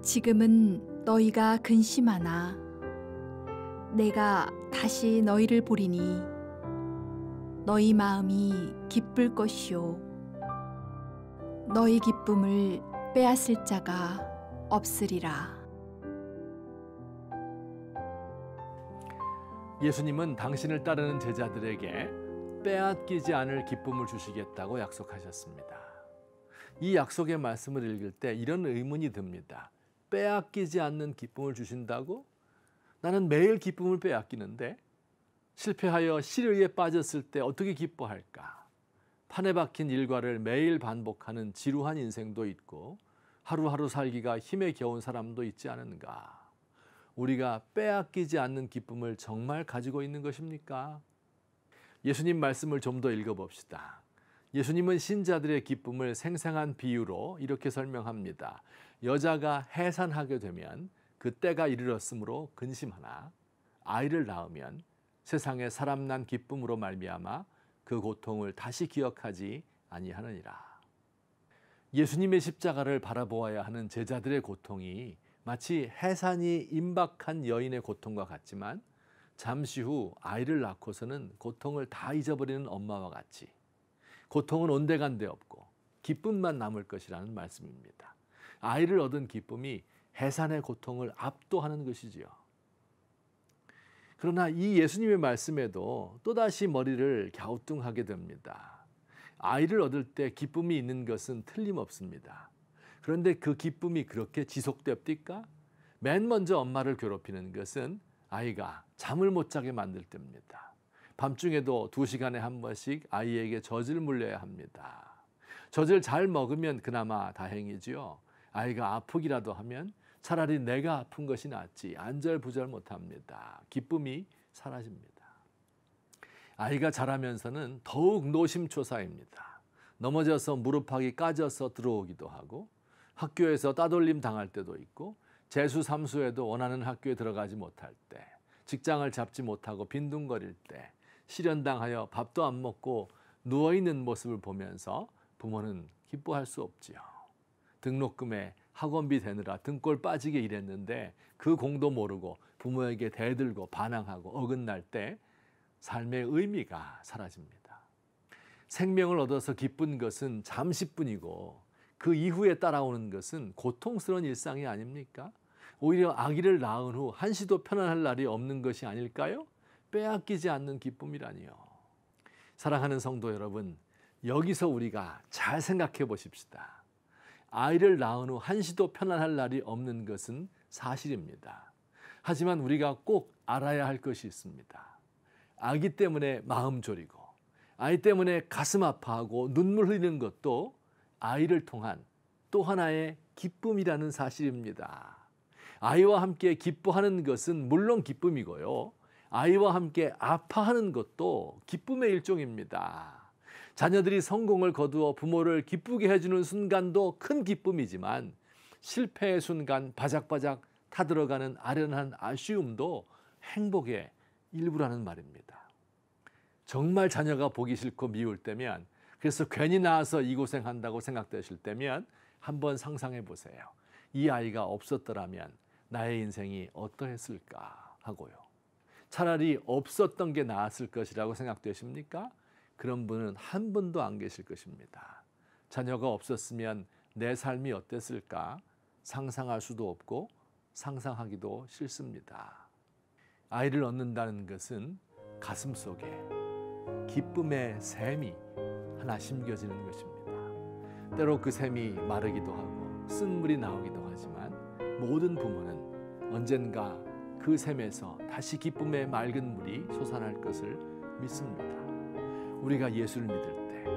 지금은 너희가 근심하나 내가 다시 너희를 보리니 너희 마음이 기쁠 것이요 너희 기쁨을 빼앗을 자가 없으리라. 예수님은 당신을 따르는 제자들에게 빼앗기지 않을 기쁨을 주시겠다고 약속하셨습니다. 이 약속의 말씀을 읽을 때 이런 의문이 듭니다. 빼앗기지 않는 기쁨을 주신다고? 나는 매일 기쁨을 빼앗기는데 실패하여 실의에 빠졌을 때 어떻게 기뻐할까? 판에 박힌 일과를 매일 반복하는 지루한 인생도 있고 하루하루 살기가 힘에 겨운 사람도 있지 않은가? 우리가 빼앗기지 않는 기쁨을 정말 가지고 있는 것입니까? 예수님 말씀을 좀 더 읽어봅시다. 예수님은 신자들의 기쁨을 생생한 비유로 이렇게 설명합니다. 여자가 해산하게 되면 그 때가 이르렀으므로 근심하나 아이를 낳으면 세상에 사람 난 기쁨으로 말미암아 그 고통을 다시 기억하지 아니하느니라. 예수님의 십자가를 바라보아야 하는 제자들의 고통이 마치 해산이 임박한 여인의 고통과 같지만 잠시 후 아이를 낳고서는 고통을 다 잊어버리는 엄마와 같이 고통은 온데간데 없고 기쁨만 남을 것이라는 말씀입니다. 아이를 얻은 기쁨이 해산의 고통을 압도하는 것이지요. 그러나 이 예수님의 말씀에도 또다시 머리를 갸우뚱하게 됩니다. 아이를 얻을 때 기쁨이 있는 것은 틀림없습니다. 그런데 그 기쁨이 그렇게 지속됩니까? 맨 먼저 엄마를 괴롭히는 것은 아이가 잠을 못 자게 만들 때입니다. 밤중에도 2시간에 한 번씩 아이에게 젖을 물려야 합니다. 젖을 잘 먹으면 그나마 다행이지요. 아이가 아프기라도 하면 차라리 내가 아픈 것이 낫지 안절부절 못합니다. 기쁨이 사라집니다. 아이가 자라면서는 더욱 노심초사입니다. 넘어져서 무릎팍이 까져서 들어오기도 하고 학교에서 따돌림 당할 때도 있고 재수 삼수에도 원하는 학교에 들어가지 못할 때 직장을 잡지 못하고 빈둥거릴 때 실연당하여 밥도 안 먹고 누워있는 모습을 보면서 부모는 기뻐할 수 없지요. 등록금에 학원비 대느라 등골 빠지게 일했는데 그 공도 모르고 부모에게 대들고 반항하고 어긋날 때 삶의 의미가 사라집니다. 생명을 얻어서 기쁜 것은 잠시뿐이고 그 이후에 따라오는 것은 고통스러운 일상이 아닙니까? 오히려 아기를 낳은 후 한시도 편안할 날이 없는 것이 아닐까요? 빼앗기지 않는 기쁨이라니요. 사랑하는 성도 여러분, 여기서 우리가 잘 생각해 보십시다. 아이를 낳은 후 한시도 편안할 날이 없는 것은 사실입니다. 하지만 우리가 꼭 알아야 할 것이 있습니다. 아기 때문에 마음 졸이고 아이 때문에 가슴 아파하고 눈물 흘리는 것도 아이를 통한 또 하나의 기쁨이라는 사실입니다. 아이와 함께 기뻐하는 것은 물론 기쁨이고요. 아이와 함께 아파하는 것도 기쁨의 일종입니다. 자녀들이 성공을 거두어 부모를 기쁘게 해주는 순간도 큰 기쁨이지만 실패의 순간 바작바작 타들어가는 아련한 아쉬움도 행복의 일부라는 말입니다. 정말 자녀가 보기 싫고 미울 때면 그래서 괜히 낳아서 이 고생한다고 생각되실 때면 한번 상상해 보세요. 이 아이가 없었더라면 나의 인생이 어떠했을까 하고요. 차라리 없었던 게 나았을 것이라고 생각되십니까? 그런 분은 한 분도 안 계실 것입니다. 자녀가 없었으면 내 삶이 어땠을까 상상할 수도 없고 상상하기도 싫습니다. 아이를 얻는다는 것은 가슴속에 기쁨의 샘이 하나 심겨지는 것입니다. 때로 그 샘이 마르기도 하고 쓴물이 나오기도 하지만 모든 부모는 언젠가 그 샘에서 다시 기쁨의 맑은 물이 솟아날 것을 믿습니다. 우리가 예수를 믿을 때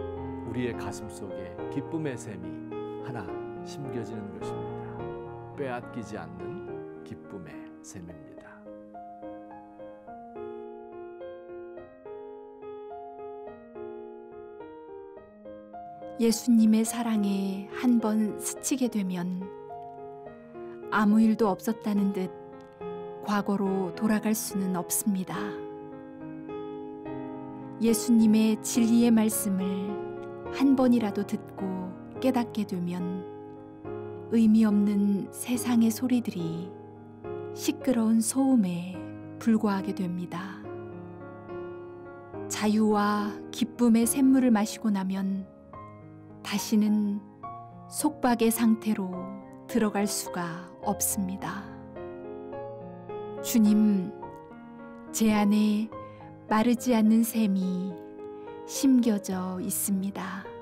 우리의 가슴 속에 기쁨의 샘이 하나 심겨지는 것입니다. 빼앗기지 않는 기쁨의 샘입니다. 예수님의 사랑에 한 번 스치게 되면 아무 일도 없었다는 듯 과거로 돌아갈 수는 없습니다. 예수님의 진리의 말씀을 한 번이라도 듣고 깨닫게 되면 의미 없는 세상의 소리들이 시끄러운 소음에 불과하게 됩니다. 자유와 기쁨의 샘물을 마시고 나면 다시는 속박의 상태로 들어갈 수가 없습니다. 주님, 제 안에 마르지 않는 샘이 심겨져 있습니다.